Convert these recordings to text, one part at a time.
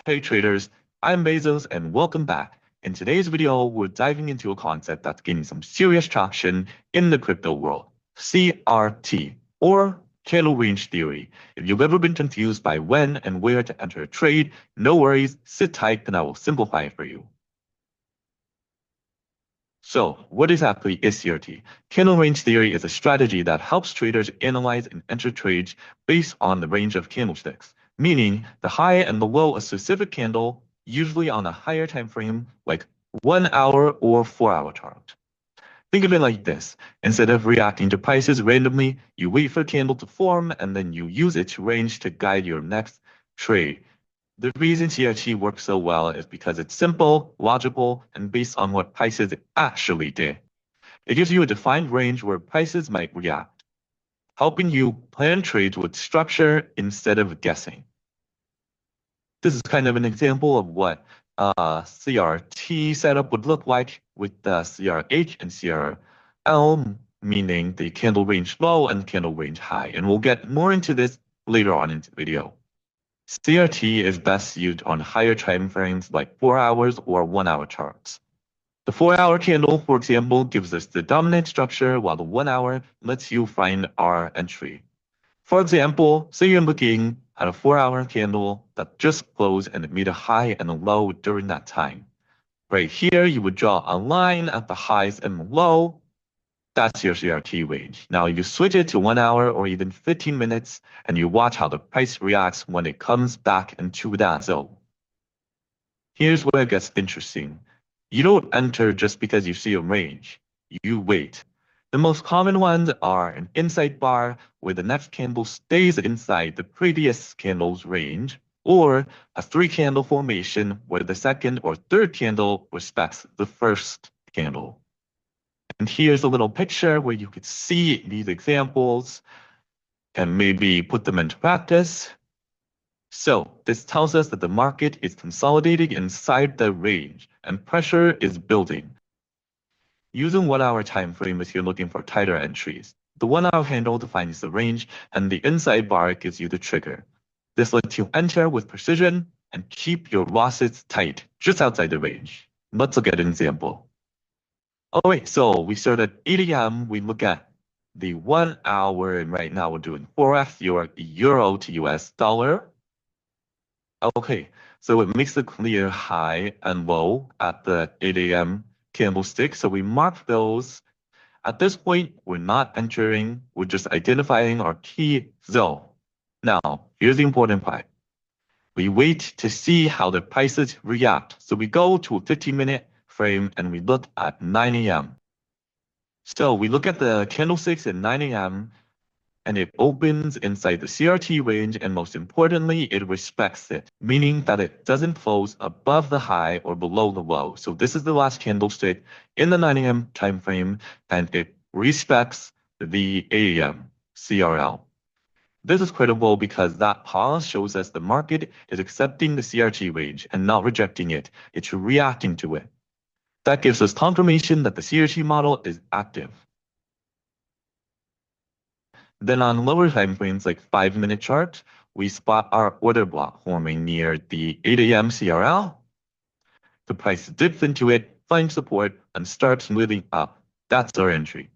Hey traders, I'm Bezos and welcome back. In today's video, we're diving into a concept that's gaining some serious traction in the crypto world, CRT, or candle range theory. If you've ever been confused by when and where to enter a trade, no worries, sit tight and I will simplify it for you. So, what exactly is CRT? Candle range theory is a strategy that helps traders analyze and enter trades based on the range of candlesticks, meaning the high and the low of a specific candle, usually on a higher time frame like 1 hour or 4 hour chart. Think of it like this. Instead of reacting to prices randomly, you wait for a candle to form and then you use its range to guide your next trade. The reason CRT works so well is because it's simple, logical, and based on what prices actually did. It gives you a defined range where prices might react, helping you plan trades with structure instead of guessing. This is kind of an example of what a CRT setup would look like with the CRH and CRL, meaning the candle range low and candle range high. And we'll get more into this later on in the video. CRT is best used on higher time frames like 4 hours or 1 hour charts. The 4 hour candle, for example, gives us the dominant structure, while the 1 hour lets you find our entry. For example, say you're looking at a 4 hour candle that just closed and it made a high and a low during that time. Right here, you would draw a line at the highs and the low. That's your CRT range. Now you switch it to 1 hour or even 15 minutes and you watch how the price reacts when it comes back into that zone. Here's where it gets interesting. You don't enter just because you see a range. You wait. The most common ones are an insight bar where the next candle stays inside the previous candle's range, or a 3 candle formation where the second or third candle respects the first candle. And here's a little picture where you could see these examples and maybe put them into practice. So this tells us that the market is consolidating inside the range and pressure is building. Using 1 hour time frame if you're looking for tighter entries. The 1 hour candle defines the range and the inside bar gives you the trigger. This lets you enter with precision and keep your losses tight just outside the range. Let's look at an example. All right, so we start at 8 a.m. We look at the 1 hour, and right now we're doing Forex, your euro to US dollar. Okay, so it makes a clear high and low at the 8 a.m. candlestick. So we mark those. At this point, we're not entering, we're just identifying our key zone. Now, here's the important part. We wait to see how the prices react. So we go to a 15-minute frame and we look at 9 a.m. So we look at the candlesticks at 9 a.m. and it opens inside the CRT range, and most importantly, it respects it, meaning that it doesn't close above the high or below the low. So this is the last candlestick in the 9 a.m. time frame, and it respects the 8 a.m. CRL. This is critical because that pause shows us the market is accepting the CRT range and not rejecting it. It's reacting to it. That gives us confirmation that the CRT model is active. Then on lower time frames like 5-minute chart, we spot our order block forming near the 8 a.m. CRL. The price dips into it, finds support, and starts moving up. That's our entry.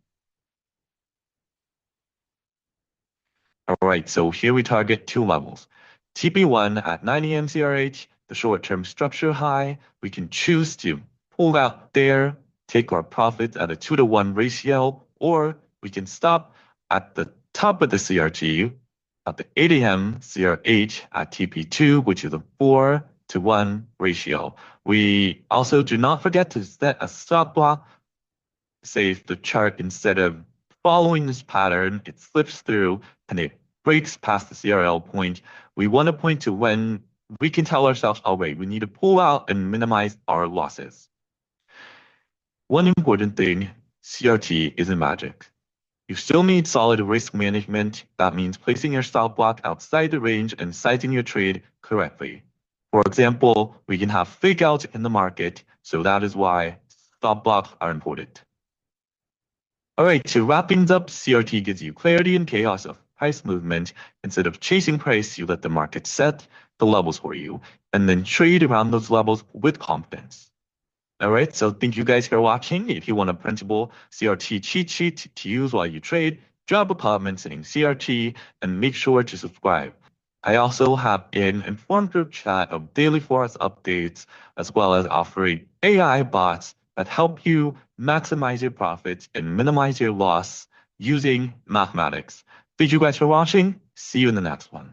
All right, so here we target 2 levels. TP1 at 9 a.m. CRH, the short-term structure high, we can choose to pull out there, take our profits at a 2-to-1 ratio, or we can stop at the top of the CRT at the 8 a.m. CRH at TP2, which is a 4-to-1 ratio. We also do not forget to set a stop block. Say if the chart, instead of following this pattern, it slips through and it breaks past the CRL point, we want to point to when we can tell ourselves, oh wait, we need to pull out and minimize our losses. One important thing, CRT isn't magic. You still need solid risk management. That means placing your stop block outside the range and sizing your trade correctly. For example, we can have fake outs in the market, so that is why stop blocks are important. All right, to wrap things up, CRT gives you clarity in chaos of price movement. Instead of chasing price, you let the market set. the levels for you and then trade around those levels with confidence. All right, so thank you guys for watching. If you want a printable CRT cheat sheet to use while you trade, drop a comment saying CRT and make sure to subscribe. I also have an informed group chat of daily forex updates, as well as offering AI bots that help you maximize your profits and minimize your loss using mathematics. Thank you guys for watching. See you in the next one.